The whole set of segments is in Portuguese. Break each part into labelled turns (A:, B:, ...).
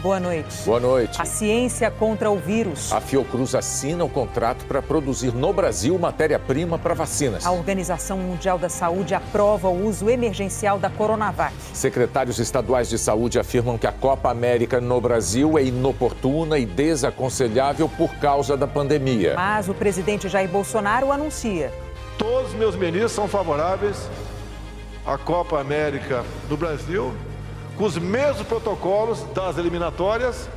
A: boa noite.
B: Boa noite.
A: A ciência contra o vírus.
B: A Fiocruz assina o contrato para produzir no Brasil matéria-prima para vacinas.
A: A Organização Mundial da Saúde aprova o uso emergencial da Coronavac.
B: Secretários estaduais de saúde afirmam que a Copa América no Brasil é inoportuna e desaconselhável por causa da pandemia.
A: Mas o presidente Jair Bolsonaro anuncia:
C: todos os meus ministros são favoráveis à Copa América no Brasil, com os mesmos protocolos das eliminatórias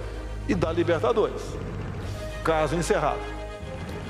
C: e da Libertadores, caso encerrado.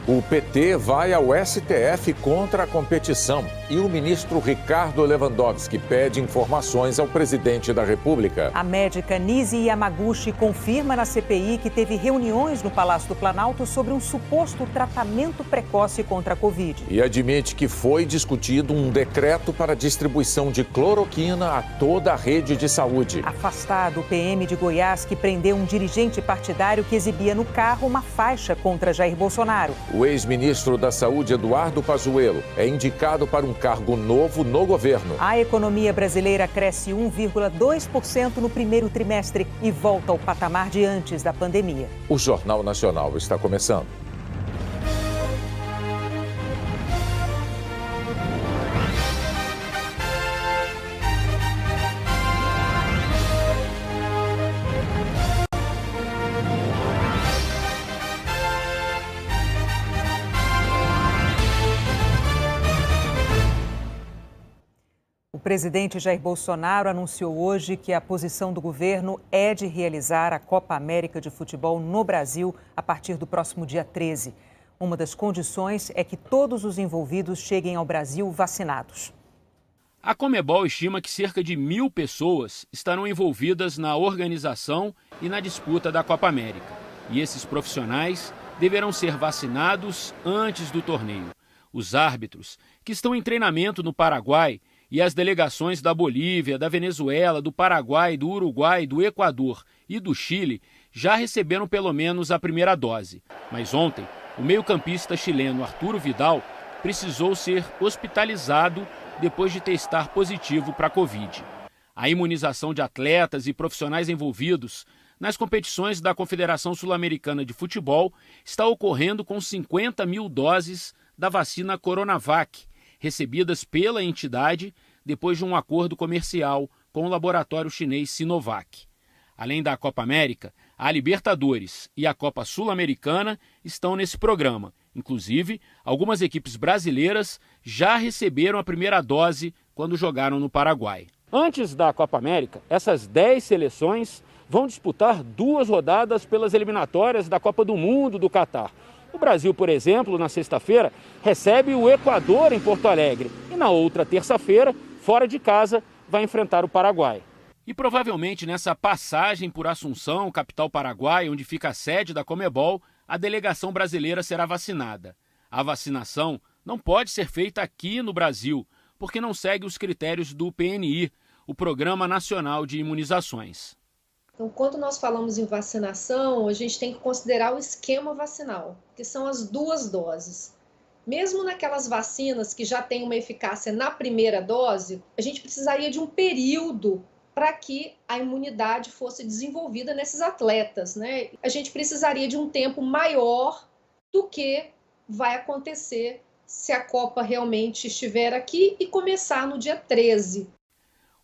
B: O PT vai ao STF contra a competição e o ministro Ricardo Lewandowski pede informações ao presidente da República.
A: A médica Nise Yamaguchi confirma na CPI que teve reuniões no Palácio do Planalto sobre um suposto tratamento precoce contra a Covid.
B: E admite que foi discutido um decreto para distribuição de cloroquina a toda a rede de saúde.
A: Afastado o PM de Goiás que prendeu um dirigente partidário que exibia no carro uma faixa contra Jair Bolsonaro.
B: O ex-ministro da Saúde, Eduardo Pazuello, é indicado para um cargo novo no governo.
A: A economia brasileira cresce 1,2% no primeiro trimestre e volta ao patamar de antes da pandemia.
B: O Jornal Nacional está começando.
A: O presidente Jair Bolsonaro anunciou hoje que a posição do governo é de realizar a Copa América de Futebol no Brasil a partir do próximo dia 13. Uma das condições é que todos os envolvidos cheguem ao Brasil vacinados.
D: A Conmebol estima que cerca de 1.000 pessoas estarão envolvidas na organização e na disputa da Copa América. E esses profissionais deverão ser vacinados antes do torneio. Os árbitros, que estão em treinamento no Paraguai, e as delegações da Bolívia, da Venezuela, do Paraguai, do Uruguai, do Equador e do Chile já receberam pelo menos a primeira dose. Mas ontem, o meio-campista chileno Arturo Vidal precisou ser hospitalizado depois de testar positivo para a Covid. A imunização de atletas e profissionais envolvidos nas competições da Confederação Sul-Americana de Futebol está ocorrendo com 50 mil doses da vacina Coronavac, recebidas pela entidade depois de um acordo comercial com o laboratório chinês Sinovac. Além da Copa América, a Libertadores e a Copa Sul-Americana estão nesse programa. Inclusive, algumas equipes brasileiras já receberam a primeira dose quando jogaram no Paraguai. Antes da Copa América, essas 10 seleções vão disputar 2 rodadas pelas eliminatórias da Copa do Mundo do Catar. O Brasil, por exemplo, na sexta-feira, recebe o Equador em Porto Alegre e na outra terça-feira, fora de casa, vai enfrentar o Paraguai. E provavelmente nessa passagem por Assunção, capital paraguaia, onde fica a sede da Conmebol, a delegação brasileira será vacinada. A vacinação não pode ser feita aqui no Brasil, porque não segue os critérios do PNI, o Programa Nacional de Imunizações.
E: Então, quando nós falamos em vacinação, a gente tem que considerar o esquema vacinal, que são as 2 doses. Mesmo naquelas vacinas que já têm uma eficácia na primeira dose, a gente precisaria de um período para que a imunidade fosse desenvolvida nesses atletas, né? A gente precisaria de um tempo maior do que vai acontecer se a Copa realmente estiver aqui e começar no dia 13.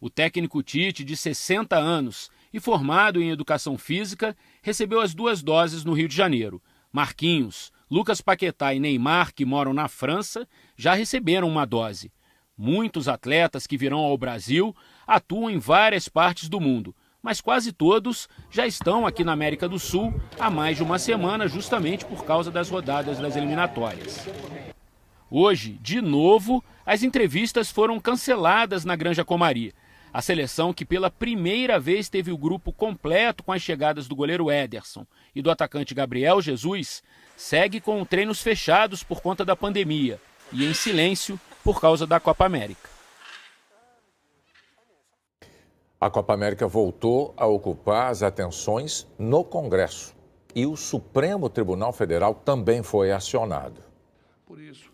D: O técnico Tite, de 60 anos, e formado em educação física, recebeu as 2 doses no Rio de Janeiro. Marquinhos, Lucas Paquetá e Neymar, que moram na França, já receberam uma dose. Muitos atletas que virão ao Brasil atuam em várias partes do mundo, mas quase todos já estão aqui na América do Sul há mais de uma semana, justamente por causa das rodadas das eliminatórias. Hoje, de novo, as entrevistas foram canceladas na Granja Comari. A seleção, que pela primeira vez teve o grupo completo com as chegadas do goleiro Ederson e do atacante Gabriel Jesus, segue com treinos fechados por conta da pandemia e em silêncio por causa da Copa América.
B: A Copa América voltou a ocupar as atenções no Congresso e o Supremo Tribunal Federal também foi acionado.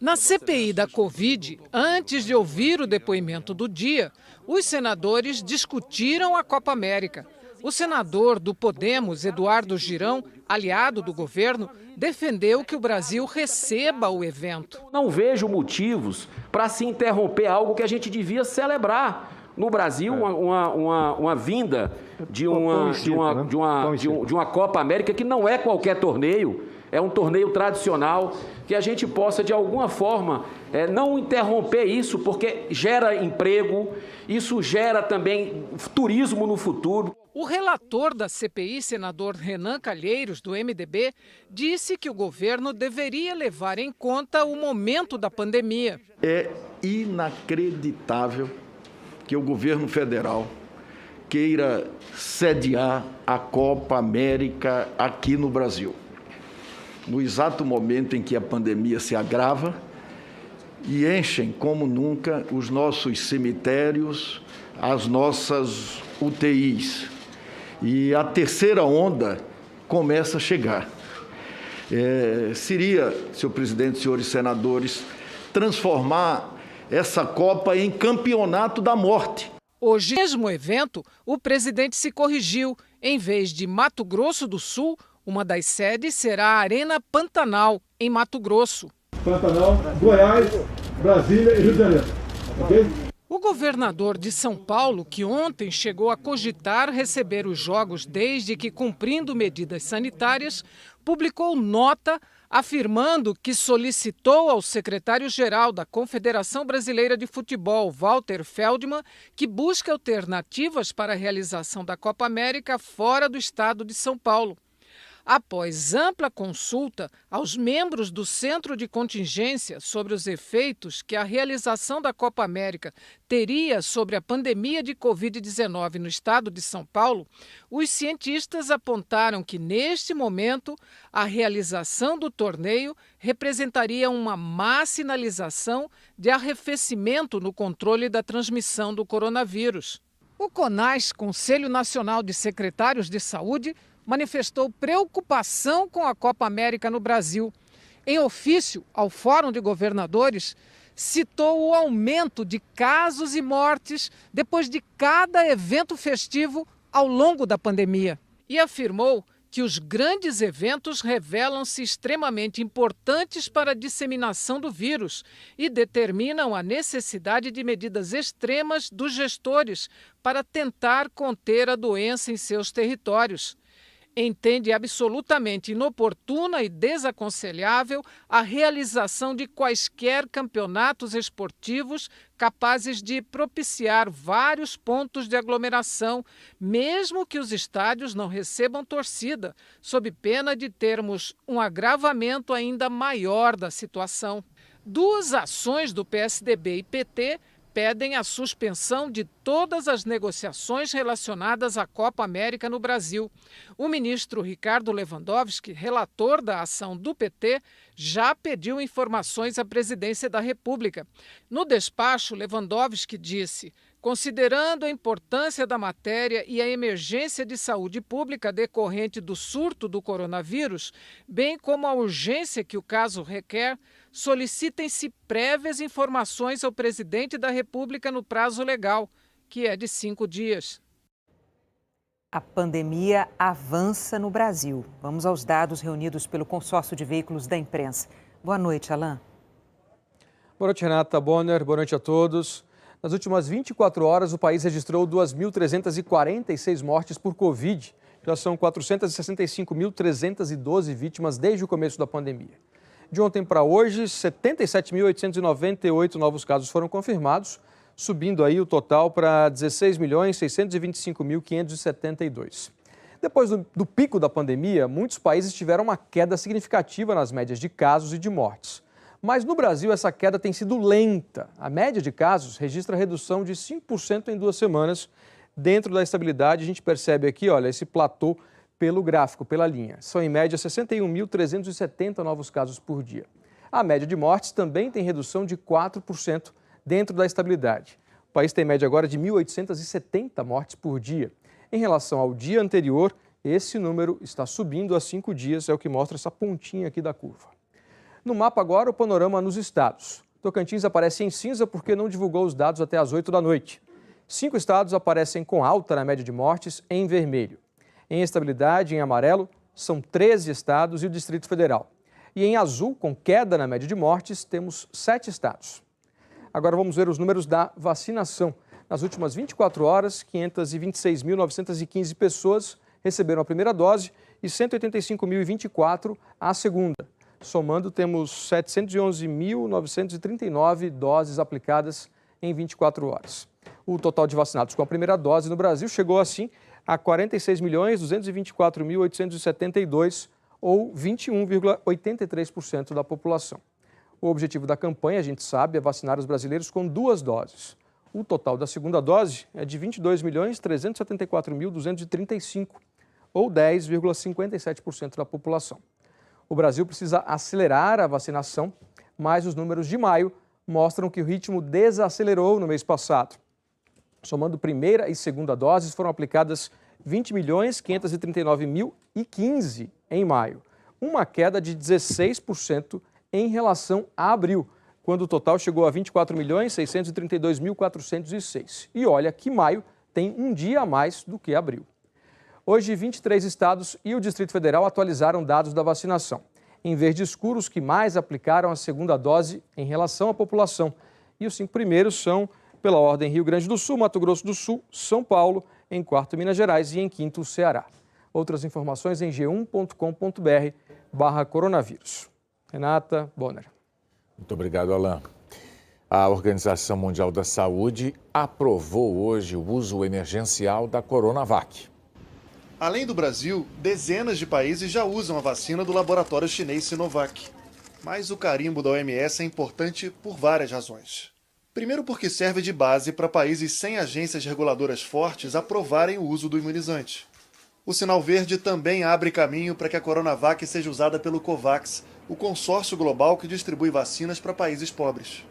F: Na CPI da Covid, antes de ouvir o depoimento do dia, os senadores discutiram a Copa América. O senador do Podemos, Eduardo Girão, aliado do governo, defendeu que o Brasil receba o evento.
G: Não vejo motivos para se interromper algo que a gente devia celebrar. No Brasil, uma vinda de uma Copa América que não é qualquer torneio, é um torneio tradicional, que a gente possa, de alguma forma, não interromper isso, porque gera emprego, isso gera também turismo no futuro.
F: O relator da CPI, senador Renan Calheiros, do MDB, disse que o governo deveria levar em conta o momento da pandemia.
H: É inacreditável que o governo federal queira sediar a Copa América aqui no Brasil, no exato momento em que a pandemia se agrava e enchem como nunca os nossos cemitérios, as nossas UTIs. E a terceira onda começa a chegar. Seria, senhor presidente, senhores senadores, transformar essa Copa em campeonato da morte.
F: Hoje, mesmo evento, o presidente se corrigiu. Em vez de Mato Grosso do Sul, uma das sedes será a Arena Pantanal, em Mato Grosso.
C: Pantanal, Goiás, Brasília e Rio de Janeiro. Ok?
F: O governador de São Paulo, que ontem chegou a cogitar receber os jogos desde que cumprindo medidas sanitárias, publicou nota afirmando que solicitou ao secretário-geral da Confederação Brasileira de Futebol, Walter Feldman, que busque alternativas para a realização da Copa América fora do estado de São Paulo. Após ampla consulta aos membros do Centro de Contingência sobre os efeitos que a realização da Copa América teria sobre a pandemia de Covid-19 no estado de São Paulo, os cientistas apontaram que, neste momento, a realização do torneio representaria uma má sinalização de arrefecimento no controle da transmissão do coronavírus. O CONAS, Conselho Nacional de Secretários de Saúde, manifestou preocupação com a Copa América no Brasil. Em ofício ao Fórum de Governadores, citou o aumento de casos e mortes depois de cada evento festivo ao longo da pandemia. E afirmou que os grandes eventos revelam-se extremamente importantes para a disseminação do vírus e determinam a necessidade de medidas extremas dos gestores para tentar conter a doença em seus territórios. Entende absolutamente inoportuna e desaconselhável a realização de quaisquer campeonatos esportivos capazes de propiciar vários pontos de aglomeração, mesmo que os estádios não recebam torcida, sob pena de termos um agravamento ainda maior da situação. Duas ações do PSDB e PT pedem a suspensão de todas as negociações relacionadas à Copa América no Brasil. O ministro Ricardo Lewandowski, relator da ação do PT, já pediu informações à presidência da República. No despacho, Lewandowski disse: considerando a importância da matéria e a emergência de saúde pública decorrente do surto do coronavírus, bem como a urgência que o caso requer, solicitem-se prévias informações ao presidente da República no prazo legal, que é de 5 dias.
A: A pandemia avança no Brasil. Vamos aos dados reunidos pelo Consórcio de Veículos da Imprensa. Boa noite, Alain.
I: Boa noite, Renata Bonner. Boa noite a todos. Nas últimas 24 horas, o país registrou 2.346 mortes por Covid. Já são 465.312 vítimas desde o começo da pandemia. De ontem para hoje, 77.898 novos casos foram confirmados, subindo aí o total para 16.625.572. Depois do pico da pandemia, muitos países tiveram uma queda significativa nas médias de casos e de mortes. Mas no Brasil, essa queda tem sido lenta. A média de casos registra redução de 5% em 2 semanas. Dentro da estabilidade, a gente percebe aqui, olha, esse platô pelo gráfico, pela linha. São, em média, 61.370 novos casos por dia. A média de mortes também tem redução de 4% dentro da estabilidade. O país tem média agora de 1.870 mortes por dia. Em relação ao dia anterior, esse número está subindo há 5 dias, é o que mostra essa pontinha aqui da curva. No mapa agora, o panorama nos estados. Tocantins aparece em cinza porque não divulgou os dados até às 8 da noite. 5 estados aparecem com alta na média de mortes em vermelho. Em estabilidade, em amarelo, são 13 estados e o Distrito Federal. E em azul, com queda na média de mortes, temos 7 estados. Agora vamos ver os números da vacinação. Nas últimas 24 horas, 526.915 pessoas receberam a primeira dose e 185.024 a segunda. Somando, temos 711.939 doses aplicadas em 24 horas. O total de vacinados com a primeira dose no Brasil chegou, assim, a 46.224.872, ou 21,83% da população. O objetivo da campanha, a gente sabe, é vacinar os brasileiros com 2 doses. O total da segunda dose é de 22.374.235, ou 10,57% da população. O Brasil precisa acelerar a vacinação, mas os números de maio mostram que o ritmo desacelerou no mês passado. Somando primeira e segunda doses, foram aplicadas 20.539.015 em maio, uma queda de 16% em relação a abril, quando o total chegou a 24.632.406. E olha que maio tem um dia a mais do que abril. Hoje, 23 estados e o Distrito Federal atualizaram dados da vacinação. Em verde escuro, os que mais aplicaram a segunda dose em relação à população. E os 5 primeiros são, pela ordem, Rio Grande do Sul, Mato Grosso do Sul, São Paulo, em quarto, Minas Gerais e em quinto, Ceará. Outras informações em g1.com.br/coronavírus. Renata Bonner.
B: Muito obrigado, Alain. A Organização Mundial da Saúde aprovou hoje o uso emergencial da Coronavac.
J: Além do Brasil, dezenas de países já usam a vacina do laboratório chinês Sinovac. Mas o carimbo da OMS é importante por várias razões. Primeiro porque serve de base para países sem agências reguladoras fortes aprovarem o uso do imunizante. O sinal verde também abre caminho para que a Coronavac seja usada pelo COVAX, o consórcio global que distribui vacinas para países pobres.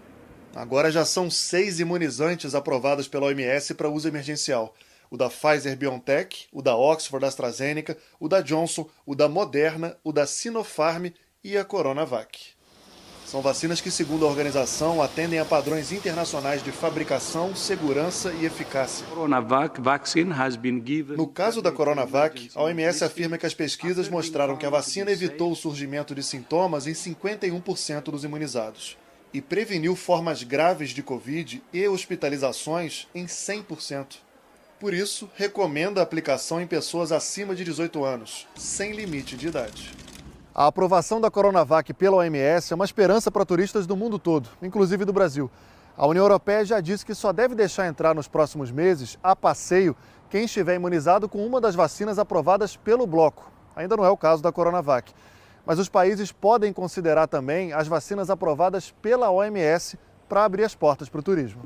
J: Agora já são 6 imunizantes aprovados pela OMS para uso emergencial. O da Pfizer-BioNTech, o da Oxford-AstraZeneca, o da Johnson, o da Moderna, o da Sinopharm e a Coronavac. São vacinas que, segundo a organização, atendem a padrões internacionais de fabricação, segurança e eficácia. No caso da Coronavac, a OMS afirma que as pesquisas mostraram que a vacina evitou o surgimento de sintomas em 51% dos imunizados e preveniu formas graves de Covid e hospitalizações em 100%. Por isso, recomenda a aplicação em pessoas acima de 18 anos, sem limite de idade. A aprovação da Coronavac pela OMS é uma esperança para turistas do mundo todo, inclusive do Brasil. A União Europeia já disse que só deve deixar entrar nos próximos meses, a passeio, quem estiver imunizado com uma das vacinas aprovadas pelo bloco. Ainda não é o caso da Coronavac. Mas os países podem considerar também as vacinas aprovadas pela OMS para abrir as portas para o turismo.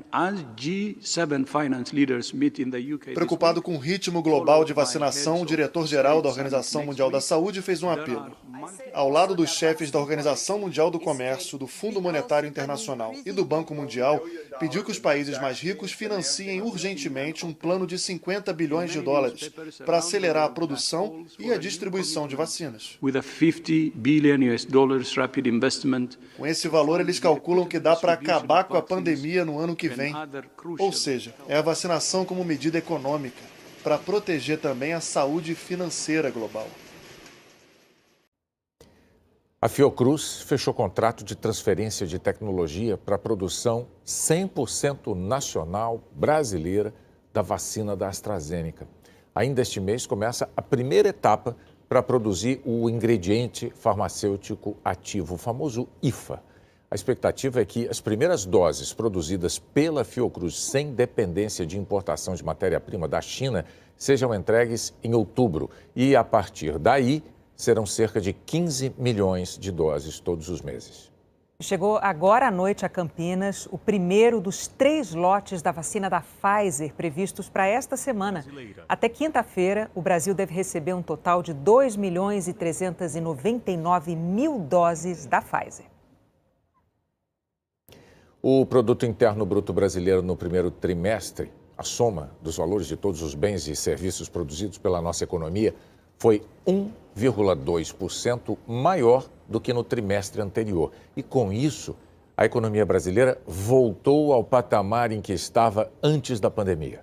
J: Preocupado com o ritmo global de vacinação, o diretor-geral da Organização Mundial da Saúde fez um apelo. Ao lado dos chefes da Organização Mundial do Comércio, do Fundo Monetário Internacional e do Banco Mundial, pediu que os países mais ricos financiem urgentemente um plano de 50 bilhões de dólares para acelerar a produção e a distribuição de vacinas. Com esse valor, eles calculam que dá para acabar com a pandemia no ano que vem. Ou seja, é a vacinação como medida econômica, para proteger também a saúde financeira global.
B: A Fiocruz fechou contrato de transferência de tecnologia para a produção 100% nacional brasileira da vacina da AstraZeneca. Ainda este mês começa a primeira etapa para produzir o ingrediente farmacêutico ativo, o famoso IFA. A expectativa é que as primeiras doses produzidas pela Fiocruz sem dependência de importação de matéria-prima da China sejam entregues em outubro e, a partir daí, serão cerca de 15 milhões de doses todos os meses.
A: Chegou agora à noite a Campinas o primeiro dos 3 lotes da vacina da Pfizer previstos para esta semana. Até quinta-feira, o Brasil deve receber um total de 2.399.000 doses da Pfizer.
B: O Produto Interno Bruto brasileiro no primeiro trimestre, a soma dos valores de todos os bens e serviços produzidos pela nossa economia, foi 1,2% maior do que no trimestre anterior. E com isso, A economia brasileira voltou ao patamar em que estava antes da pandemia.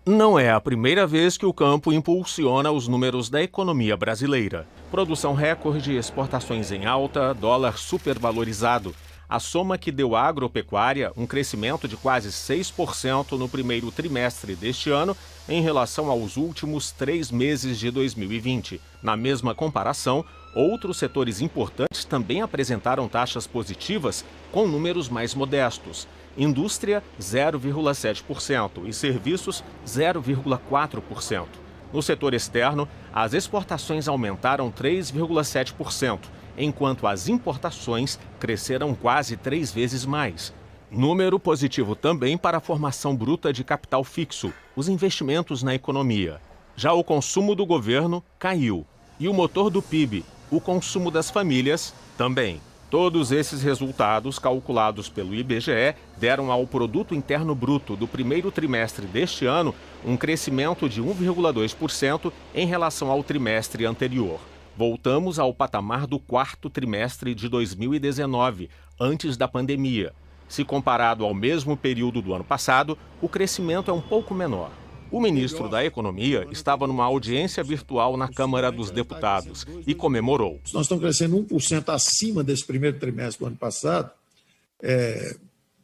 K: Não é a primeira vez que o campo impulsiona os números da economia brasileira. Produção recorde, exportações em alta, dólar supervalorizado. A soma que deu à agropecuária um crescimento de quase 6% no primeiro trimestre deste ano em relação aos últimos 3 meses de 2020. Na mesma comparação, outros setores importantes também apresentaram taxas positivas com números mais modestos. Indústria, 0,7% e serviços, 0,4%. No setor externo, as exportações aumentaram 3,7%, enquanto as importações cresceram quase 3 vezes mais. Número positivo também para a formação bruta de capital fixo, os investimentos na economia. Já o consumo do governo caiu e o motor do PIB, o consumo das famílias, também. Todos esses resultados, calculados pelo IBGE, deram ao Produto Interno Bruto do primeiro trimestre deste ano um crescimento de 1,2% em relação ao trimestre anterior. Voltamos ao patamar do quarto trimestre de 2019, antes da pandemia. Se comparado ao mesmo período do ano passado, o crescimento é um pouco menor. O ministro da Economia estava numa audiência virtual na Câmara dos Deputados e comemorou.
L: Nós estamos crescendo 1% acima desse primeiro trimestre do ano passado.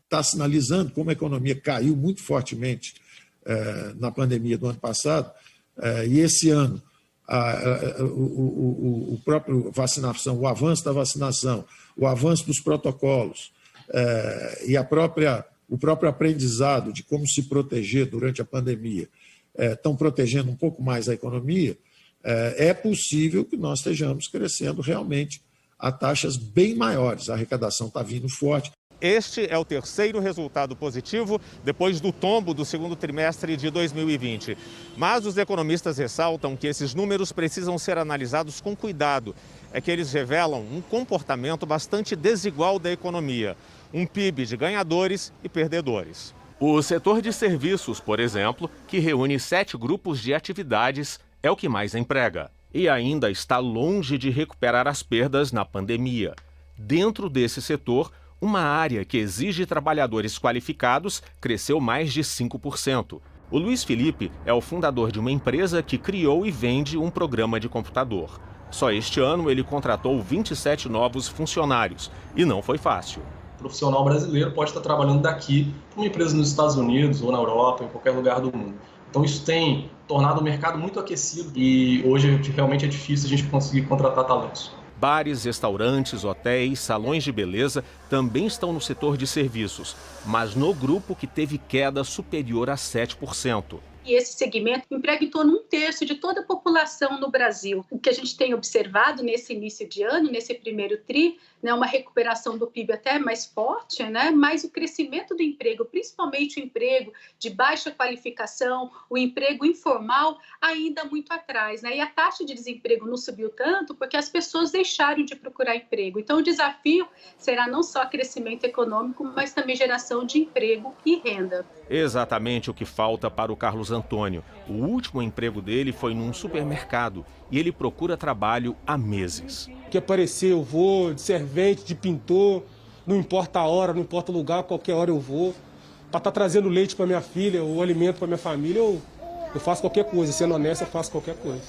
L: Está sinalizando como a economia caiu muito fortemente na pandemia do ano passado. E esse ano, o próprio vacinação, o avanço da vacinação, o avanço dos protocolos e o próprio aprendizado de como se proteger durante a pandemia estão protegendo um pouco mais a economia, é possível que nós estejamos crescendo realmente a taxas bem maiores. A arrecadação está vindo forte.
K: Este é o terceiro resultado positivo depois do tombo do segundo trimestre de 2020. Mas os economistas ressaltam que esses números precisam ser analisados com cuidado. É que eles revelam um comportamento bastante desigual da economia. Um PIB de ganhadores e perdedores. O setor de serviços, por exemplo, que reúne 7 grupos de atividades, é o que mais emprega. E ainda está longe de recuperar as perdas na pandemia. Dentro desse setor, uma área que exige trabalhadores qualificados cresceu mais de 5%. O Luiz Felipe é o fundador de uma empresa que criou e vende um programa de computador. Só este ano ele contratou 27 novos funcionários e não foi fácil.
M: O profissional brasileiro pode estar trabalhando daqui para uma empresa nos Estados Unidos ou na Europa, em qualquer lugar do mundo. Então isso tem tornado o mercado muito aquecido e hoje realmente é difícil a gente conseguir contratar talentos.
K: Bares, restaurantes, hotéis, salões de beleza também estão no setor de serviços, mas no grupo que teve queda superior a 7%.
N: E esse segmento emprega em torno de 1/3 de toda a população no Brasil. O que a gente tem observado nesse início de ano, nesse primeiro tri, uma recuperação do PIB até mais forte, mas o crescimento do emprego, principalmente o emprego de baixa qualificação, o emprego informal, ainda muito atrás. E a taxa de desemprego não subiu tanto porque as pessoas deixaram de procurar emprego. Então o desafio será não só crescimento econômico, mas também geração de emprego e renda.
K: Exatamente o que falta para o Carlos Antônio. O último emprego dele foi num supermercado e ele procura trabalho há meses.
O: Que aparecer, eu vou de servente, de pintor, não importa a hora, não importa o lugar, qualquer hora eu vou. Para estar trazendo leite para minha filha, ou alimento para minha família, eu faço qualquer coisa. Sendo honesto, eu faço qualquer coisa.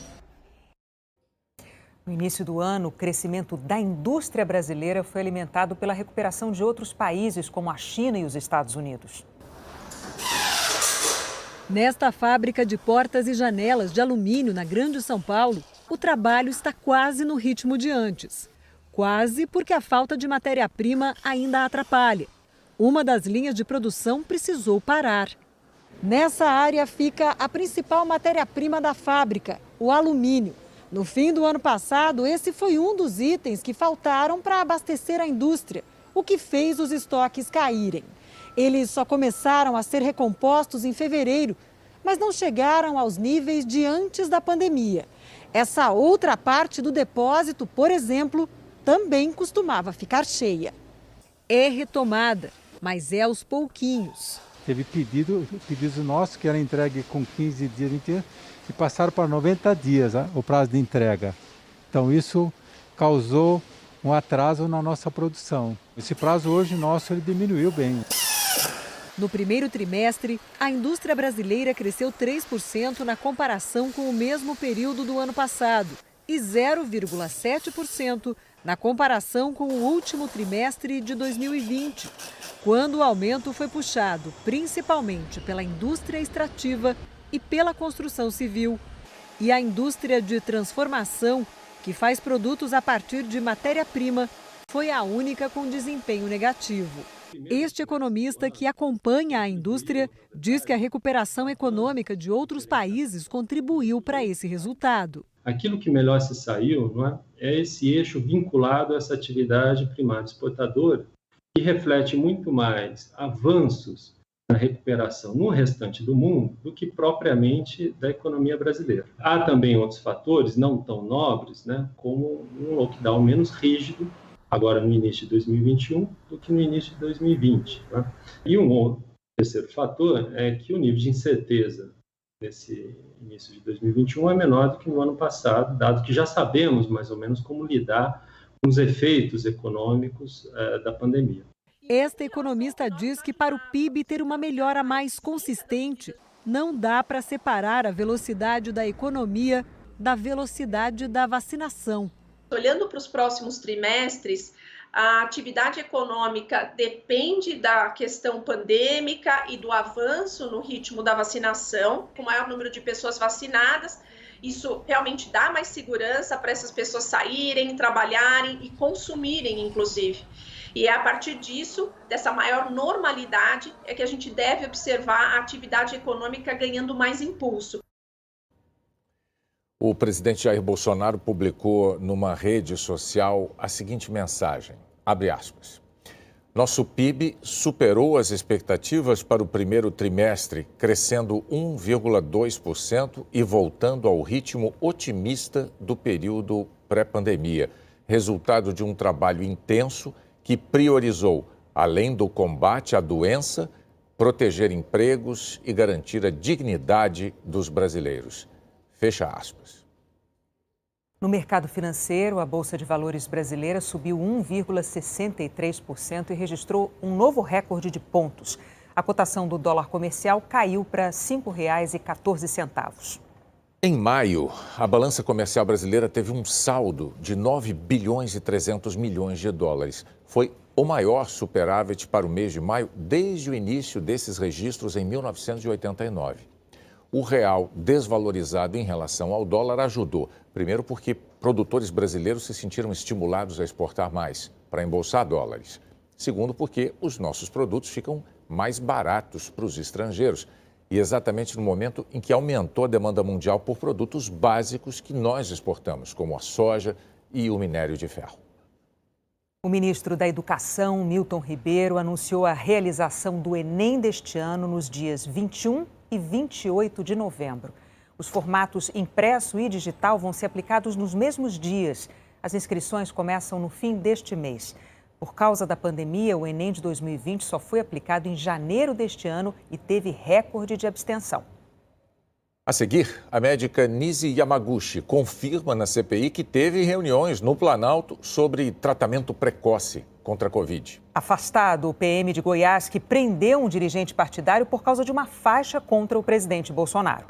A: No início do ano, o crescimento da indústria brasileira foi alimentado pela recuperação de outros países, como a China e os Estados Unidos.
P: Nesta fábrica de portas e janelas de alumínio na Grande São Paulo, o trabalho está quase no ritmo de antes. Quase porque a falta de matéria-prima ainda atrapalha. Uma das linhas de produção precisou parar. Nessa área fica a principal matéria-prima da fábrica, o alumínio. No fim do ano passado, esse foi um dos itens que faltaram para abastecer a indústria, o que fez os estoques caírem. Eles só começaram a ser recompostos em fevereiro, mas não chegaram aos níveis de antes da pandemia. Essa outra parte do depósito, por exemplo, também costumava ficar cheia. É retomada, mas é aos pouquinhos.
Q: Teve pedidos nossos que eram entregue com 15 dias inteiros e passaram para 90 dias o prazo de entrega. Então isso causou um atraso na nossa produção. Esse prazo hoje nosso ele diminuiu bem.
P: No primeiro trimestre, a indústria brasileira cresceu 3% na comparação com o mesmo período do ano passado e 0,7% na comparação com o último trimestre de 2020, quando o aumento foi puxado principalmente pela indústria extrativa e pela construção civil. E a indústria de transformação, que faz produtos a partir de matéria-prima, foi a única com desempenho negativo. Este economista, que acompanha a indústria, diz que a recuperação econômica de outros países contribuiu para esse resultado.
R: Aquilo que melhor se saiu, não é esse eixo vinculado a essa atividade primária exportadora, que reflete muito mais avanços na recuperação no restante do mundo do que propriamente da economia brasileira. Há também outros fatores não tão nobres, como um lockdown menos rígido, agora no início de 2021, do que no início de 2020. E um outro terceiro fator é que o nível de incerteza nesse início de 2021 é menor do que no ano passado, dado que já sabemos mais ou menos como lidar com os efeitos econômicos da pandemia.
P: Esta economista diz que para o PIB ter uma melhora mais consistente, não dá para separar a velocidade da economia da velocidade da vacinação.
S: Olhando para os próximos trimestres, a atividade econômica depende da questão pandêmica e do avanço no ritmo da vacinação, com o maior número de pessoas vacinadas. Isso realmente dá mais segurança para essas pessoas saírem, trabalharem e consumirem, inclusive. E é a partir disso, dessa maior normalidade, é que a gente deve observar a atividade econômica ganhando mais impulso.
B: O presidente Jair Bolsonaro publicou numa rede social a seguinte mensagem, abre aspas. Nosso PIB superou as expectativas para o primeiro trimestre, crescendo 1,2% e voltando ao ritmo otimista do período pré-pandemia, resultado de um trabalho intenso que priorizou, além do combate à doença, proteger empregos e garantir a dignidade dos brasileiros. Fecha aspas.
A: No mercado financeiro, a Bolsa de Valores brasileira subiu 1,63% e registrou um novo recorde de pontos. A cotação do dólar comercial caiu para R$ 5,14.
B: Em maio, a balança comercial brasileira teve um saldo de 9 bilhões e 300 milhões de dólares. Foi o maior superávit para o mês de maio desde o início desses registros em 1989. O real desvalorizado em relação ao dólar ajudou. Primeiro porque produtores brasileiros se sentiram estimulados a exportar mais, para embolsar dólares. Segundo porque os nossos produtos ficam mais baratos para os estrangeiros. E exatamente no momento em que aumentou a demanda mundial por produtos básicos que nós exportamos, como a soja e o minério de ferro.
A: O ministro da Educação, Milton Ribeiro, anunciou a realização do Enem deste ano nos dias 21 e 28 de novembro. Os formatos impresso e digital vão ser aplicados nos mesmos dias. As inscrições começam no fim deste mês. Por causa da pandemia, o Enem de 2020 só foi aplicado em janeiro deste ano e teve recorde de abstenção.
B: A seguir, a médica Nise Yamaguchi confirma na CPI que teve reuniões no Planalto sobre tratamento precoce contra a Covid.
A: Afastado, o PM de Goiás que prendeu um dirigente partidário por causa de uma faixa contra o presidente Bolsonaro.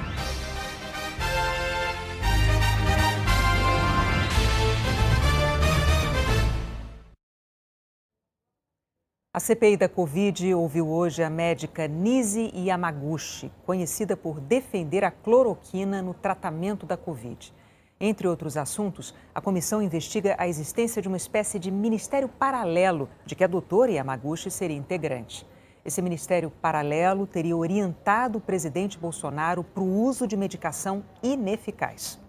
A: A CPI da Covid ouviu hoje a médica Nise Yamaguchi, conhecida por defender a cloroquina no tratamento da Covid. Entre outros assuntos, a comissão investiga a existência de uma espécie de ministério paralelo de que a doutora Yamaguchi seria integrante. Esse ministério paralelo teria orientado o presidente Bolsonaro para o uso de medicação ineficaz.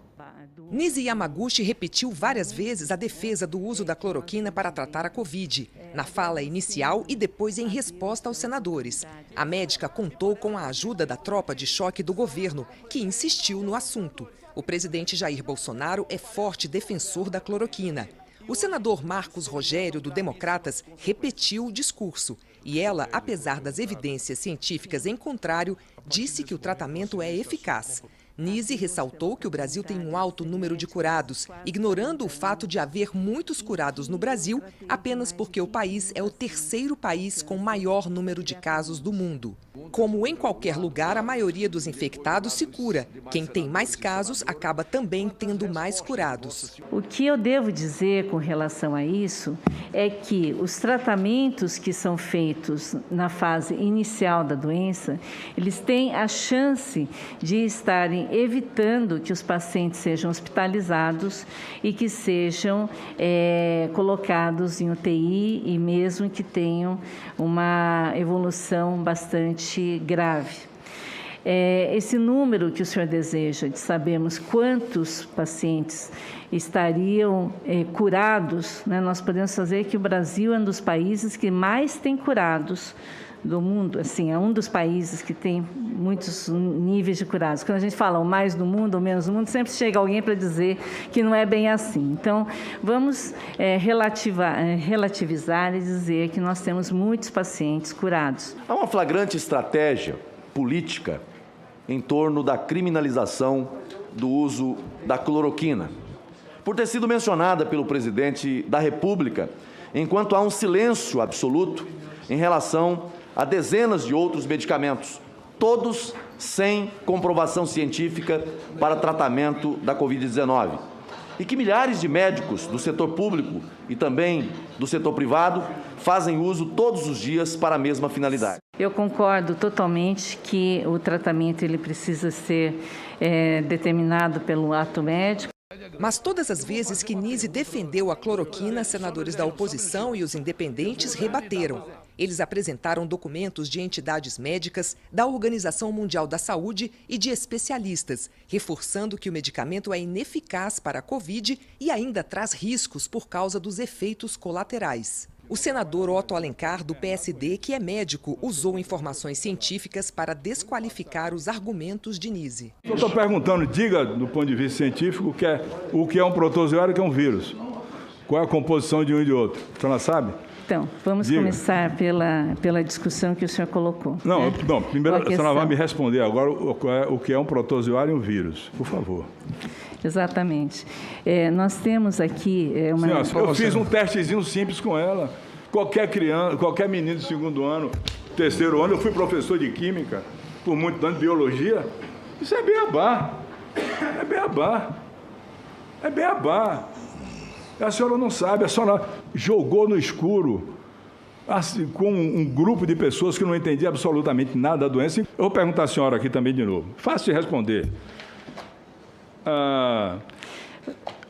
T: Nise Yamaguchi repetiu várias vezes a defesa do uso da cloroquina para tratar a Covid, na fala inicial e depois em resposta aos senadores. A médica contou com a ajuda da tropa de choque do governo, que insistiu no assunto. O presidente Jair Bolsonaro é forte defensor da cloroquina. O senador Marcos Rogério, do Democratas, repetiu o discurso. E ela, apesar das evidências científicas em contrário, disse que o tratamento é eficaz. Nise ressaltou que o Brasil tem um alto número de curados, ignorando o fato de haver muitos curados no Brasil, apenas porque o país é o terceiro país com maior número de casos do mundo. Como em qualquer lugar, a maioria dos infectados se cura. Quem tem mais casos acaba também tendo mais curados.
U: O que eu devo dizer com relação a isso é que os tratamentos que são feitos na fase inicial da doença, eles têm a chance de estarem evitando que os pacientes sejam hospitalizados e que sejam colocados em UTI e mesmo que tenham uma evolução bastante grave. Esse número que o senhor deseja de sabermos quantos pacientes estariam curados, né, nós podemos fazer que o Brasil é um dos países que mais tem curados do mundo, assim, é um dos países que tem muitos níveis de curados. Quando a gente fala o mais do mundo ou menos do mundo, sempre chega alguém para dizer que não é bem assim. Então, vamos relativizar e dizer que nós temos muitos pacientes curados.
H: Há uma flagrante estratégia política em torno da criminalização do uso da cloroquina, por ter sido mencionada pelo presidente da República, enquanto há um silêncio absoluto em relação a dezenas de outros medicamentos, todos sem comprovação científica para tratamento da Covid-19. E que milhares de médicos do setor público e também do setor privado fazem uso todos os dias para a mesma finalidade.
U: Eu concordo totalmente que o tratamento ele precisa ser determinado pelo ato médico.
T: Mas todas as vezes que Nise defendeu a cloroquina, senadores da oposição e os independentes rebateram. Eles apresentaram documentos de entidades médicas, da Organização Mundial da Saúde e de especialistas, reforçando que o medicamento é ineficaz para a Covid e ainda traz riscos por causa dos efeitos colaterais. O senador Otto Alencar, do PSD, que é médico, usou informações científicas para desqualificar os argumentos de Nise.
V: Eu estou perguntando, diga do ponto de vista científico o que é um protozoário e o que é um vírus. Qual é a composição de um e de outro? A senhora sabe?
U: Então, vamos começar pela discussão que o senhor colocou.
V: Não, né? Não, primeiro a senhora vai me responder agora o que é um protozoário e um vírus, por favor.
U: Exatamente. Nós temos aqui uma...
V: Senhora, eu fiz um testezinho simples com ela. Qualquer criança, qualquer menino de segundo ano, terceiro ano, eu fui professor de química, por muito tempo de biologia. Isso é beabá. É beabá. É beabá. A senhora não sabe, a senhora jogou no escuro assim, com um grupo de pessoas que não entendia absolutamente nada da doença. Eu vou perguntar à senhora aqui também de novo. Fácil de responder.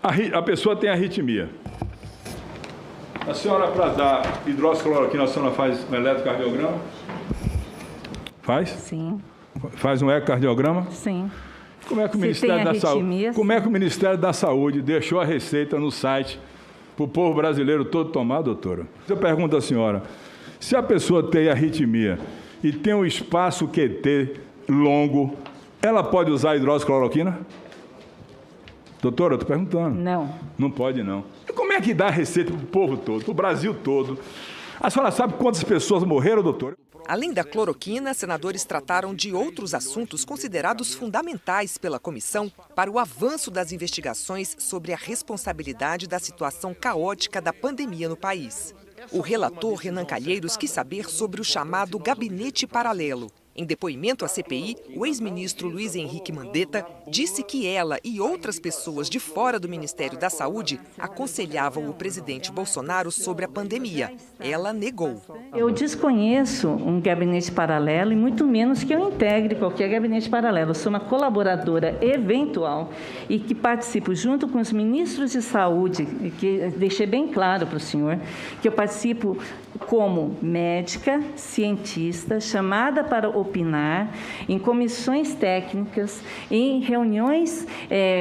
V: A pessoa tem arritmia. A senhora, para dar hidroxicloroquina, a senhora faz um eletrocardiograma? Faz?
U: Sim.
V: Faz um ecocardiograma?
U: Sim.
V: Como é que o Ministério da Saúde deixou a receita no site para o povo brasileiro todo tomar, doutora? Eu pergunto à senhora, se a pessoa tem arritmia e tem um espaço QT longo, ela pode usar hidroxicloroquina? Doutora, eu estou perguntando.
U: Não.
V: Não pode, não. E como é que dá a receita para o povo todo, para o Brasil todo? A senhora sabe quantas pessoas morreram, doutora?
T: Além da cloroquina, senadores trataram de outros assuntos considerados fundamentais pela comissão para o avanço das investigações sobre a responsabilidade da situação caótica da pandemia no país. O relator Renan Calheiros quis saber sobre o chamado gabinete paralelo. Em depoimento à CPI, o ex-ministro Luiz Henrique Mandetta disse que ela e outras pessoas de fora do Ministério da Saúde aconselhavam o presidente Bolsonaro sobre a pandemia. Ela negou.
U: Eu desconheço um gabinete paralelo e muito menos que eu integre qualquer gabinete paralelo. Eu sou uma colaboradora eventual e que participo junto com os ministros de saúde, que deixei bem claro para o senhor, que eu participo como médica, cientista, chamada para opinar em comissões técnicas, em reuniões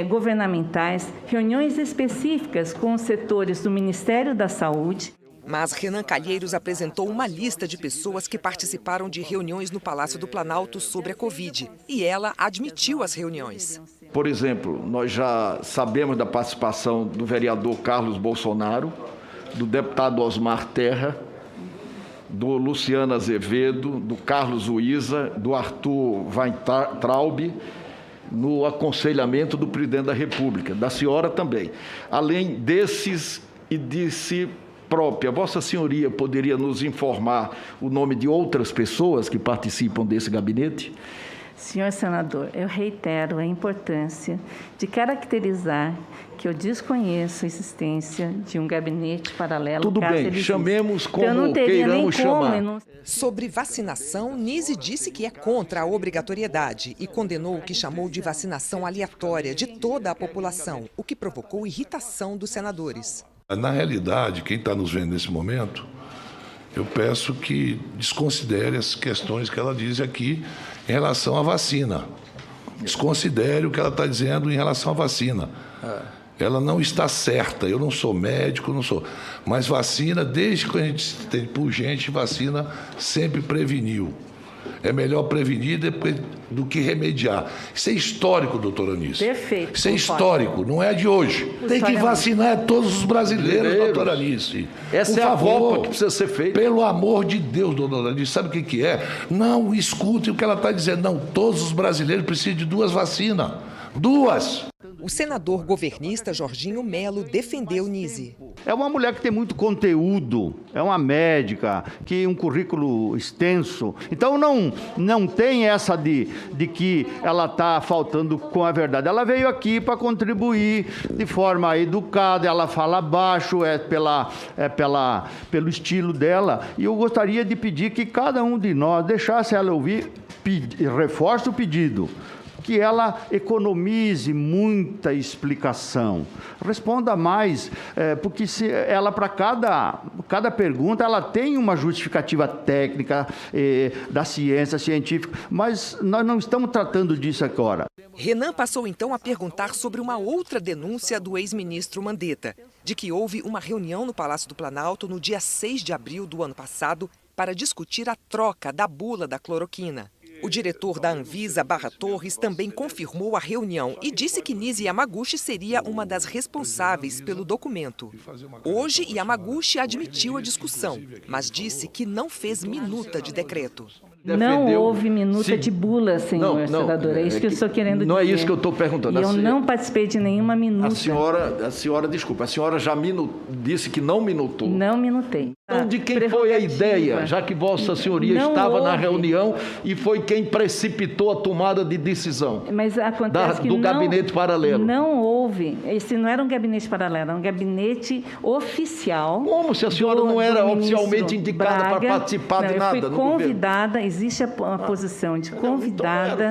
U: governamentais, reuniões específicas com os setores do Ministério da Saúde.
T: Mas Renan Calheiros apresentou uma lista de pessoas que participaram de reuniões no Palácio do Planalto sobre a Covid. E ela admitiu as reuniões.
H: Por exemplo, nós já sabemos da participação do vereador Carlos Bolsonaro, do deputado Osmar Terra, do Luciano Azevedo, do Carlos Uíza, do Arthur Weintraub, no aconselhamento do presidente da República, da senhora também. Além desses e de si própria, Vossa Senhoria poderia nos informar o nome de outras pessoas que participam desse gabinete?
U: Senhor senador, eu reitero a importância de caracterizar que eu desconheço a existência de um gabinete paralelo.
H: Tudo bem, chamemos como queiramos chamar.
T: Sobre vacinação, Nise disse que é contra a obrigatoriedade e condenou o que chamou de vacinação aleatória de toda a população, o que provocou irritação dos senadores.
D: Na realidade, quem está nos vendo nesse momento, eu peço que desconsidere as questões que ela diz aqui em relação à vacina. Desconsidere o que ela está dizendo em relação à vacina. Ela não está certa, eu não sou médico, não sou. Mas vacina, desde que a gente tem por gente, vacina sempre preveniu. É melhor prevenir do que remediar. Isso é histórico, doutora Anice.
U: Perfeito.
D: Isso é histórico, não é de hoje. Tem que vacinar todos os brasileiros, doutora Anice.
H: Essa é a Copa que precisa ser feita.
D: Pelo amor de Deus, doutora Anice, sabe o que é? Não, escute o que ela está dizendo. Não, todos os brasileiros precisam de 2 vacinas. 2!
T: O senador governista Jorginho Melo defendeu Nise.
E: É uma mulher que tem muito conteúdo, é uma médica, que um currículo extenso. Então não tem essa de que ela está faltando com a verdade. Ela veio aqui para contribuir de forma educada, ela fala baixo, pelo estilo dela. E eu gostaria de pedir que cada um de nós deixasse ela ouvir, reforce o pedido, que ela economize muita explicação, responda mais, porque se ela, para cada pergunta, ela tem uma justificativa técnica da ciência científica, mas nós não estamos tratando disso agora.
T: Renan passou então a perguntar sobre uma outra denúncia do ex-ministro Mandetta, de que houve uma reunião no Palácio do Planalto no dia 6 de abril do ano passado para discutir a troca da bula da cloroquina. O diretor da Anvisa, Barra Torres, também confirmou a reunião e disse que Nise Yamaguchi seria uma das responsáveis pelo documento. Hoje, Yamaguchi admitiu a discussão, mas disse que não fez minuta de decreto.
U: Não houve minuta de bula, senhor senador. É isso que eu estou querendo dizer.
H: Não é isso que eu estou perguntando.
U: E eu não participei de nenhuma minuta.
H: A senhora, desculpa, a senhora já disse que não minutou.
U: Não minutei.
H: Então, de quem foi a ideia, já que Vossa Senhoria estava na reunião e foi quem precipitou a tomada de decisão?
U: Mas acontece do
H: gabinete paralelo.
U: Não houve. Esse não era um gabinete paralelo, era um gabinete oficial.
H: Como se a senhora não era oficialmente indicada para participar de nada?
U: Eu fui convidada, existe a posição de convidada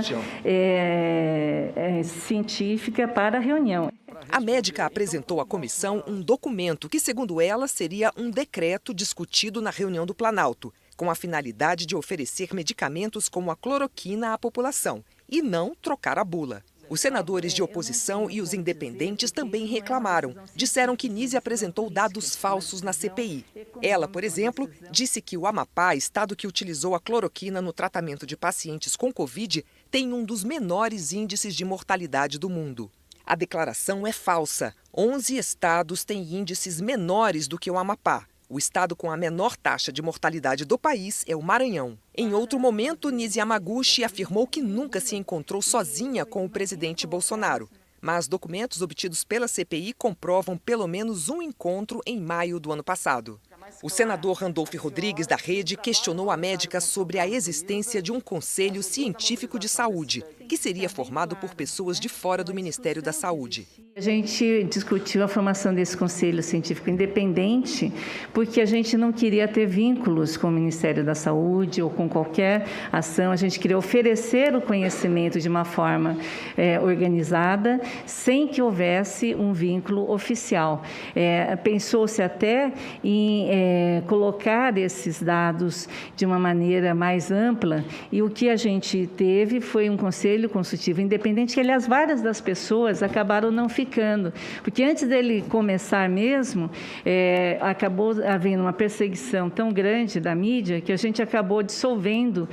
U: científica para a reunião.
T: A médica apresentou à comissão um documento que, segundo ela, seria um decreto discutido na reunião do Planalto, com a finalidade de oferecer medicamentos como a cloroquina à população e não trocar a bula. Os senadores de oposição e os independentes também reclamaram. Disseram que Nise apresentou dados falsos na CPI. Ela, por exemplo, disse que o Amapá, estado que utilizou a cloroquina no tratamento de pacientes com Covid, tem um dos menores índices de mortalidade do mundo. A declaração é falsa. 11 estados têm índices menores do que o Amapá. O estado com a menor taxa de mortalidade do país é o Maranhão. Em outro momento, Nise Yamaguchi afirmou que nunca se encontrou sozinha com o presidente Bolsonaro. Mas documentos obtidos pela CPI comprovam pelo menos um encontro em maio do ano passado. O senador Randolfo Rodrigues, da Rede, questionou a médica sobre a existência de um conselho científico de saúde, que seria formado por pessoas de fora do Ministério da Saúde.
U: A gente discutiu a formação desse conselho científico independente porque a gente não queria ter vínculos com o Ministério da Saúde ou com qualquer ação. A gente queria oferecer o conhecimento de uma forma organizada, sem que houvesse um vínculo oficial. Pensou-se até em colocar esses dados de uma maneira mais ampla, e o que a gente teve foi um conselho consultivo independente, que, aliás, várias das pessoas acabaram não ficando, porque antes dele começar mesmo, acabou havendo uma perseguição tão grande da mídia que a gente acabou dissolvendo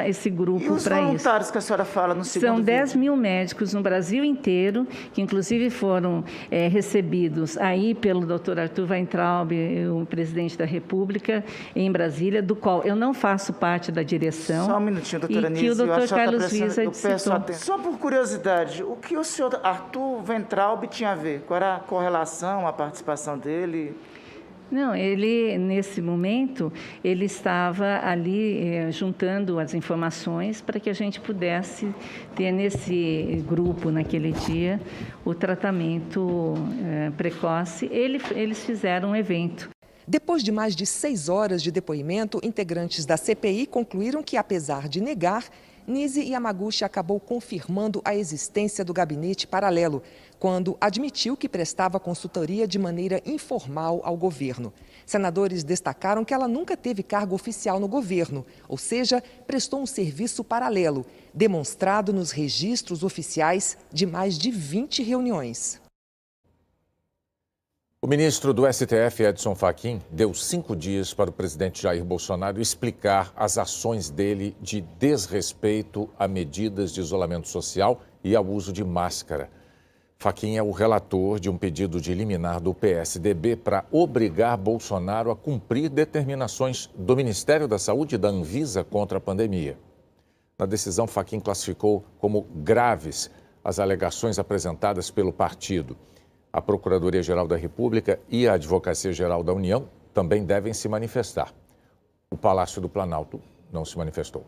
U: esse grupo para isso.
W: E os voluntários que a senhora fala no segundo
U: São 10 mil médicos no Brasil inteiro, que inclusive foram recebidos aí pelo Dr. Arthur Weintraub, o presidente da República, em Brasília, do qual eu não faço parte da direção.
W: Só um minutinho, doutora Nise.
U: E que o Dr. Carlos Visa, de solicitou.
W: Só por curiosidade, o que o senhor Arthur Weintraub tinha a ver? Qual era a correlação, a participação dele?
U: Não, ele, nesse momento, ele estava ali juntando as informações para que a gente pudesse ter nesse grupo, naquele dia, o tratamento precoce. Eles fizeram um evento.
T: Depois de mais de 6 horas de depoimento, integrantes da CPI concluíram que, apesar de negar, Nise Yamaguchi acabou confirmando a existência do gabinete paralelo, quando admitiu que prestava consultoria de maneira informal ao governo. Senadores destacaram que ela nunca teve cargo oficial no governo, ou seja, prestou um serviço paralelo, demonstrado nos registros oficiais de mais de 20 reuniões.
B: O ministro do STF, Edson Fachin, deu 5 dias para o presidente Jair Bolsonaro explicar as ações dele de desrespeito a medidas de isolamento social e ao uso de máscara. Fachin é o relator de um pedido de liminar do PSDB para obrigar Bolsonaro a cumprir determinações do Ministério da Saúde e da Anvisa contra a pandemia. Na decisão, Fachin classificou como graves as alegações apresentadas pelo partido. A Procuradoria-Geral da República e a Advocacia-Geral da União também devem se manifestar. O Palácio do Planalto não se manifestou.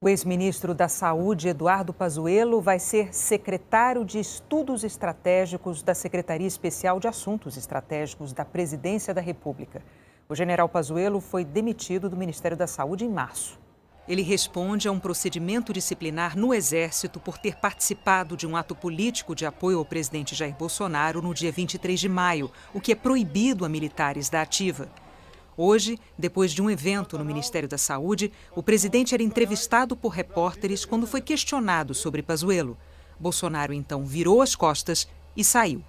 A: O ex-ministro da Saúde, Eduardo Pazuello, vai ser secretário de Estudos Estratégicos da Secretaria Especial de Assuntos Estratégicos da Presidência da República. O general Pazuello foi demitido do Ministério da Saúde em março. Ele responde a um procedimento disciplinar no Exército por ter participado de um ato político de apoio ao presidente Jair Bolsonaro no dia 23 de maio, o que é proibido a militares da ativa. Hoje, depois de um evento no Ministério da Saúde, o presidente era entrevistado por repórteres quando foi questionado sobre Pazuello. Bolsonaro, então, virou as costas e saiu.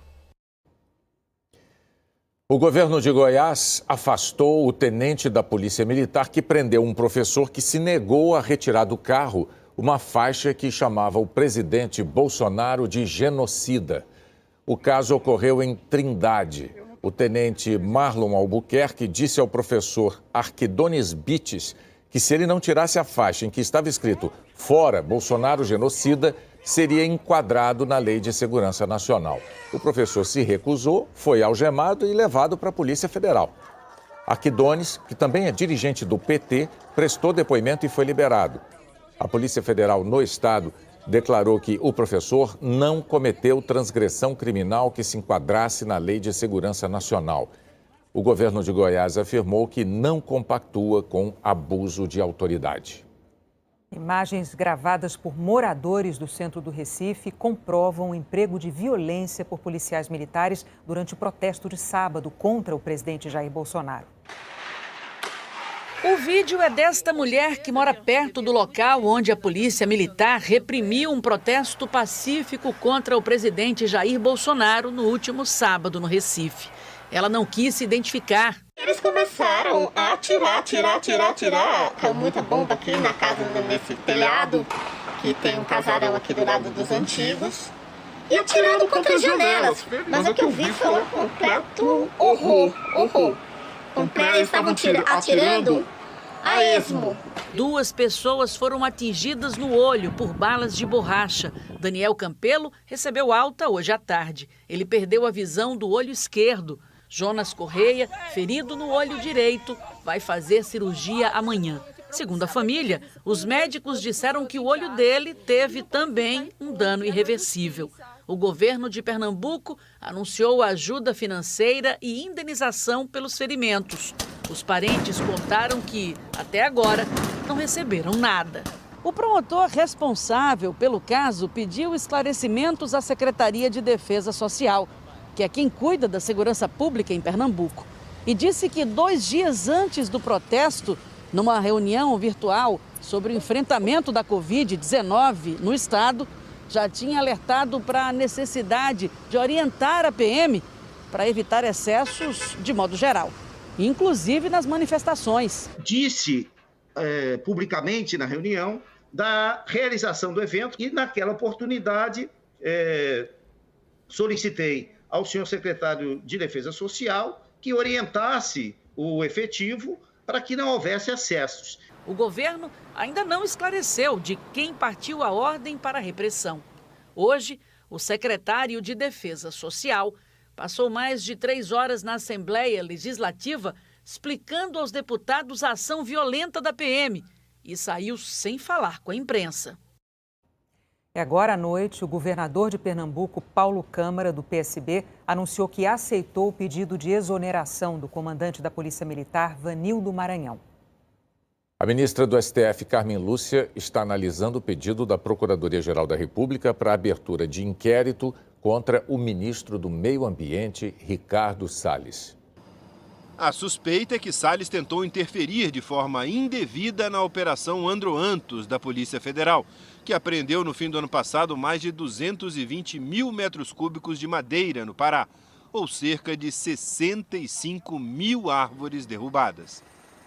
B: O governo de Goiás afastou o tenente da Polícia Militar que prendeu um professor que se negou a retirar do carro uma faixa que chamava o presidente Bolsonaro de genocida. O caso ocorreu em Trindade. O tenente Marlon Albuquerque disse ao professor Arquidones Bites que se ele não tirasse a faixa em que estava escrito "Fora Bolsonaro genocida", seria enquadrado na Lei de Segurança Nacional. O professor se recusou, foi algemado e levado para a Polícia Federal. Arquidones, que também é dirigente do PT, prestou depoimento e foi liberado. A Polícia Federal no estado declarou que o professor não cometeu transgressão criminal que se enquadrasse na Lei de Segurança Nacional. O governo de Goiás afirmou que não compactua com abuso de autoridade.
A: Imagens gravadas por moradores do centro do Recife comprovam o emprego de violência por policiais militares durante o protesto de sábado contra o presidente Jair Bolsonaro.
C: O vídeo é desta mulher que mora perto do local onde a polícia militar reprimiu um protesto pacífico contra o presidente Jair Bolsonaro no último sábado no Recife. Ela não quis se identificar.
F: Eles começaram a atirar. Caiu muita bomba aqui na casa, nesse telhado, que tem um casarão aqui do lado dos antigos. E atirando contra as janelas. Mas o que eu vi foi um completo horror. Eles estavam atirando a esmo.
C: 2 pessoas foram atingidas no olho por balas de borracha. Daniel Campelo recebeu alta hoje à tarde. Ele perdeu a visão do olho esquerdo. Jonas Correia, ferido no olho direito, vai fazer cirurgia amanhã. Segundo a família, os médicos disseram que o olho dele teve também um dano irreversível. O governo de Pernambuco anunciou ajuda financeira e indenização pelos ferimentos. Os parentes contaram que, até agora, não receberam nada. O promotor responsável pelo caso pediu esclarecimentos à Secretaria de Defesa Social, que é quem cuida da segurança pública em Pernambuco, e disse que 2 dias antes do protesto, numa reunião virtual sobre o enfrentamento da Covid-19 no estado, já tinha alertado para a necessidade de orientar a PM para evitar excessos de modo geral, inclusive nas manifestações.
G: Disse publicamente na reunião da realização do evento e, naquela oportunidade, solicitei ao senhor secretário de Defesa Social que orientasse o efetivo para que não houvesse excessos.
C: O governo ainda não esclareceu de quem partiu a ordem para a repressão. Hoje, o secretário de Defesa Social passou mais de 3 horas na Assembleia Legislativa explicando aos deputados a ação violenta da PM e saiu sem falar com a imprensa.
A: E agora à noite, o governador de Pernambuco, Paulo Câmara, do PSB, anunciou que aceitou o pedido de exoneração do comandante da Polícia Militar, Vanildo Maranhão.
B: A ministra do STF, Carmen Lúcia, está analisando o pedido da Procuradoria-Geral da República para a abertura de inquérito contra o ministro do Meio Ambiente, Ricardo Salles.
I: A suspeita é que Salles tentou interferir de forma indevida na Operação Androantos da Polícia Federal, que apreendeu no fim do ano passado mais de 220 mil metros cúbicos de madeira no Pará, ou cerca de 65 mil árvores derrubadas.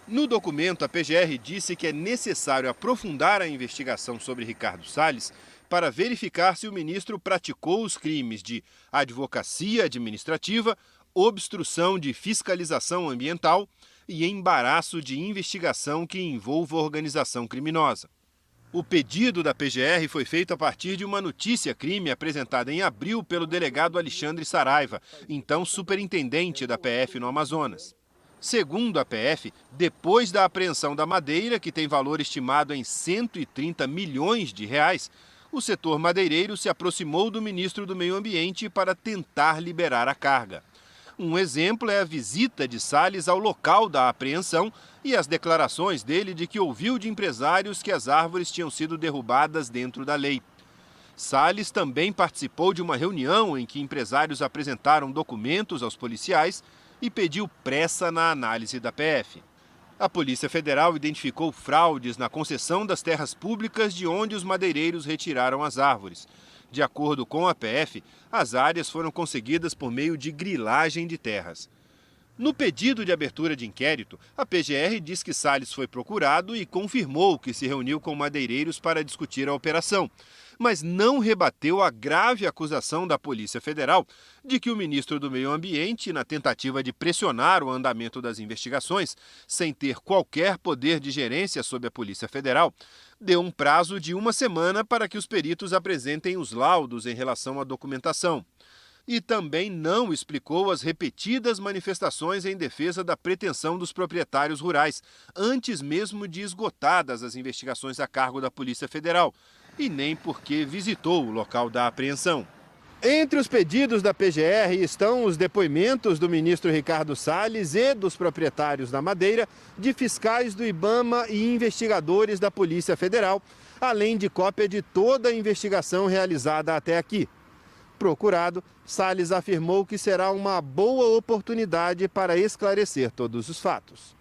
I: No documento, a PGR disse que é necessário aprofundar a investigação sobre Ricardo Salles para verificar se o ministro praticou os crimes de advocacia administrativa, obstrução de fiscalização ambiental e embaraço de investigação que envolva organização criminosa. O pedido da PGR foi feito a partir de uma notícia-crime apresentada em abril pelo delegado Alexandre Saraiva, então superintendente da PF no Amazonas. Segundo a PF, depois da apreensão da madeira, que tem valor estimado em 130 milhões de reais, o setor madeireiro se aproximou do ministro do Meio Ambiente para tentar liberar a carga. Um exemplo é a visita de Salles ao local da apreensão e as declarações dele de que ouviu de empresários que as árvores tinham sido derrubadas dentro da lei. Salles também participou de uma reunião em que empresários apresentaram documentos aos policiais e pediu pressa na análise da PF. A Polícia Federal identificou fraudes na concessão das terras públicas de onde os madeireiros retiraram as árvores. De acordo com a PF, as áreas foram conseguidas por meio de grilagem de terras. No pedido de abertura de inquérito, a PGR diz que Salles foi procurado e confirmou que se reuniu com madeireiros para discutir a operação, mas não rebateu a grave acusação da Polícia Federal de que o ministro do Meio Ambiente, na tentativa de pressionar o andamento das investigações, sem ter qualquer poder de gerência sobre a Polícia Federal, deu um prazo de 1 semana para que os peritos apresentem os laudos em relação à documentação. E também não explicou as repetidas manifestações em defesa da pretensão dos proprietários rurais, antes mesmo de esgotadas as investigações a cargo da Polícia Federal, e nem porque visitou o local da apreensão. Entre os pedidos da PGR estão os depoimentos do ministro Ricardo Salles e dos proprietários da madeira, de fiscais do IBAMA e investigadores da Polícia Federal, além de cópia de toda a investigação realizada até aqui. Procurado, Salles afirmou que será uma boa oportunidade para esclarecer todos os fatos.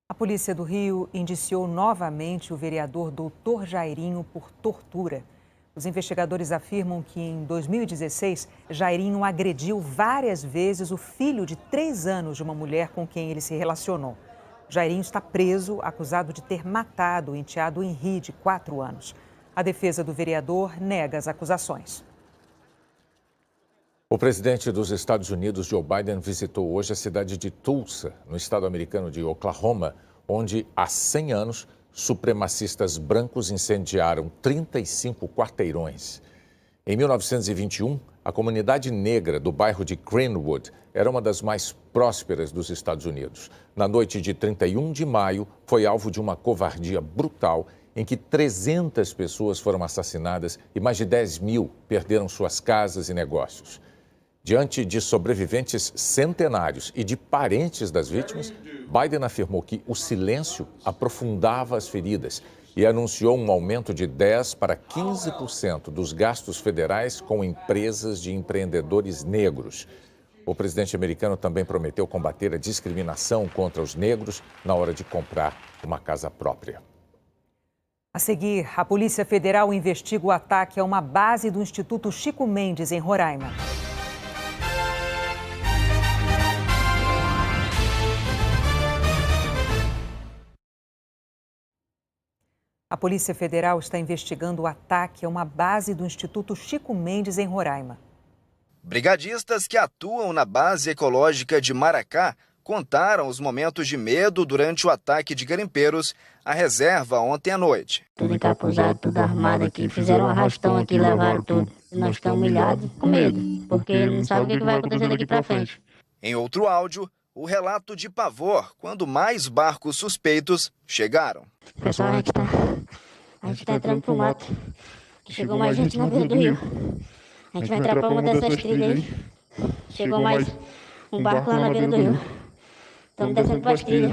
A: A Polícia do Rio indiciou novamente o vereador Dr. Jairinho por tortura. Os investigadores afirmam que em 2016, Jairinho agrediu várias vezes o filho de 3 anos de uma mulher com quem ele se relacionou. Jairinho está preso, acusado de ter matado o enteado Henri, de 4 anos. A defesa do vereador nega as acusações.
B: O presidente dos Estados Unidos, Joe Biden, visitou hoje a cidade de Tulsa, no estado americano de Oklahoma, onde há 100 anos supremacistas brancos incendiaram 35 quarteirões. Em 1921, a comunidade negra do bairro de Greenwood era uma das mais prósperas dos Estados Unidos. Na noite de 31 de maio, foi alvo de uma covardia brutal em que 300 pessoas foram assassinadas e mais de 10 mil perderam suas casas e negócios. Diante de sobreviventes centenários e de parentes das vítimas, Biden afirmou que o silêncio aprofundava as feridas e anunciou um aumento de 10% para 15% dos gastos federais com empresas de empreendedores negros. O presidente americano também prometeu combater a discriminação contra os negros na hora de comprar uma casa própria.
A: A seguir, a Polícia Federal investiga o ataque a uma base do Instituto Chico Mendes, em Roraima. A Polícia Federal está investigando o ataque a uma base do Instituto Chico Mendes, em Roraima.
J: Brigadistas que atuam na base ecológica de Maracá contaram os momentos de medo durante o ataque de garimpeiros à reserva ontem à noite.
L: Tudo encapuzado, tudo armado aqui, fizeram um arrastão aqui, levaram tudo. Nós estamos humilhados, com medo, porque não sabe o que vai acontecer daqui para frente.
J: Em outro áudio, o relato de pavor quando mais barcos suspeitos chegaram.
L: Pessoal, a gente tá entrando pro mato. Chegou mais gente na beira do rio. A gente vai entrar para uma dessas trilhas aí. Chegou mais um barco lá na beira do rio. Estamos descendo para as trilhas.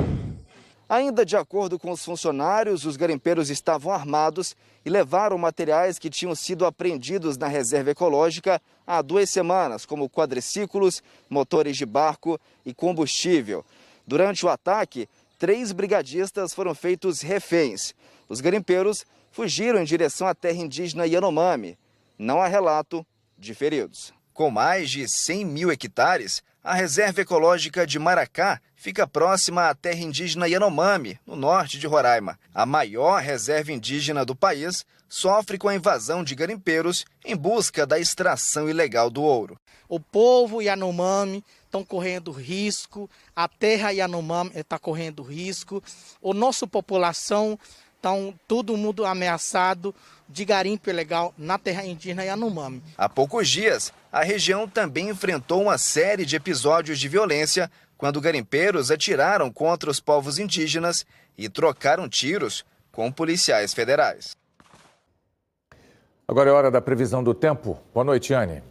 J: Ainda de acordo com os funcionários, os garimpeiros estavam armados e levaram materiais que tinham sido apreendidos na reserva ecológica há 2 semanas, como quadriciclos, motores de barco e combustível. Durante o ataque, 3 brigadistas foram feitos reféns. Os garimpeiros fugiram em direção à terra indígena Yanomami. Não há relato de feridos. Com mais de 100 mil hectares, a reserva ecológica de Maracá fica próxima à terra indígena Yanomami, no norte de Roraima. A maior reserva indígena do país sofre com a invasão de garimpeiros em busca da extração ilegal do ouro.
M: O povo Yanomami estão correndo risco, a terra Yanomami está correndo risco, a nossa população está todo mundo ameaçado de garimpo ilegal na terra indígena Yanomami.
J: Há poucos dias, a região também enfrentou uma série de episódios de violência quando garimpeiros atiraram contra os povos indígenas e trocaram tiros com policiais federais.
B: Agora é hora da previsão do tempo. Boa noite, Anne.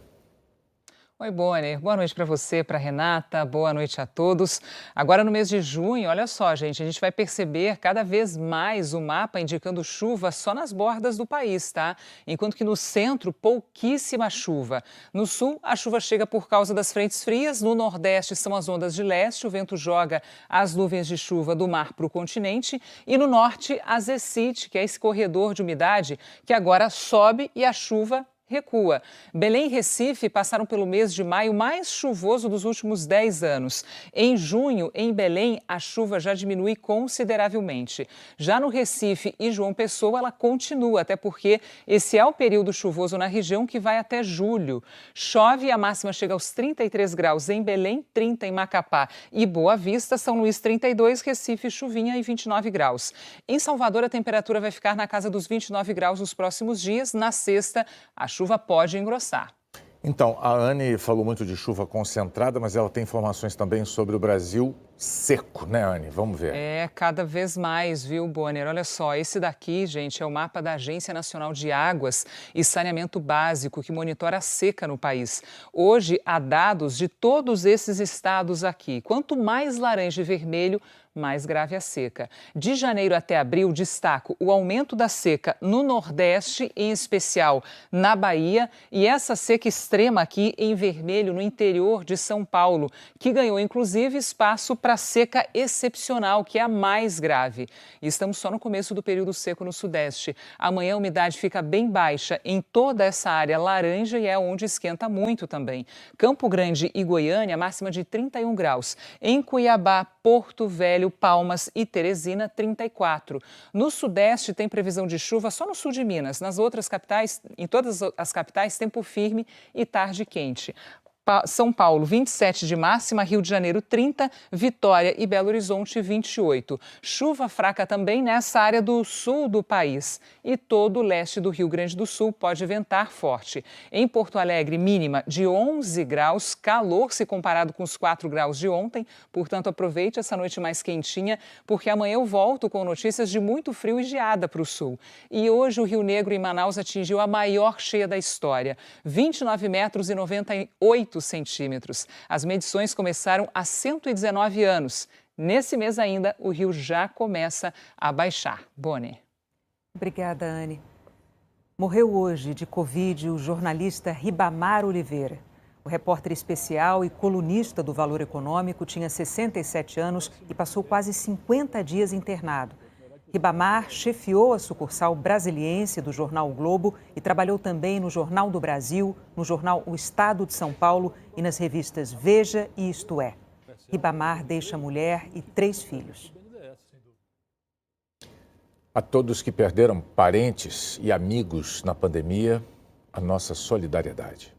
X: Oi, Bonner. Boa noite para você, para Renata. Boa noite a todos. Agora no mês de junho, olha só, gente, a gente vai perceber cada vez mais o mapa indicando chuva só nas bordas do país, tá? Enquanto que no centro, pouquíssima chuva. No sul, a chuva chega por causa das frentes frias. No nordeste são as ondas de leste. O vento joga as nuvens de chuva do mar para o continente. E no norte, a Zecite, que é esse corredor de umidade que agora sobe e a chuva recua. Belém e Recife passaram pelo mês de maio mais chuvoso dos últimos 10 anos. Em junho, em Belém, a chuva já diminui consideravelmente. Já no Recife e João Pessoa, ela continua, até porque esse é o período chuvoso na região que vai até julho. Chove e a máxima chega aos 33 graus em Belém, 30 em Macapá e Boa Vista, São Luís 32, Recife, chuvinha e 29 graus. Em Salvador, a temperatura vai ficar na casa dos 29 graus nos próximos dias. Na sexta, a chuva pode engrossar.
B: Então, a Anne falou muito de chuva concentrada, mas ela tem informações também sobre o Brasil seco, né, Anne? Vamos ver.
X: É, cada vez mais, viu, Bonner? Olha só, esse daqui, gente, é o mapa da Agência Nacional de Águas e Saneamento Básico, que monitora a seca no país. Hoje, há dados de todos esses estados aqui. Quanto mais laranja e vermelho, mais grave a seca. De janeiro até abril, destaco o aumento da seca no Nordeste, em especial na Bahia, e essa seca extrema aqui em vermelho no interior de São Paulo, que ganhou inclusive espaço para seca excepcional, que é a mais grave. E estamos só no começo do período seco no Sudeste. Amanhã a umidade fica bem baixa em toda essa área laranja e é onde esquenta muito também. Campo Grande e Goiânia, máxima de 31 graus. Em Cuiabá, Porto Velho, Palmas e Teresina, 34. No Sudeste tem previsão de chuva só no sul de Minas. Nas outras capitais, em todas as capitais, tempo firme e tarde quente. São Paulo, 27 de máxima, Rio de Janeiro, 30, Vitória e Belo Horizonte, 28. Chuva fraca também nessa área do sul do país. E todo o leste do Rio Grande do Sul pode ventar forte. Em Porto Alegre, mínima de 11 graus, calor se comparado com os 4 graus de ontem. Portanto, aproveite essa noite mais quentinha, porque amanhã eu volto com notícias de muito frio e geada para o sul. E hoje o Rio Negro, em Manaus, atingiu a maior cheia da história, 29 metros e 98 centímetros. As medições começaram há 119 anos. Nesse mês ainda, o rio já começa a baixar. Bonner.
A: Obrigada, Anne. Morreu hoje de Covid o jornalista Ribamar Oliveira. O repórter especial e colunista do Valor Econômico tinha 67 anos e passou quase 50 dias internado. Ribamar chefiou a sucursal brasiliense do jornal o Globo e trabalhou também no Jornal do Brasil, no jornal O Estado de São Paulo e nas revistas Veja e Isto É. Ribamar deixa mulher e 3 filhos.
B: A todos que perderam parentes e amigos na pandemia, a nossa solidariedade.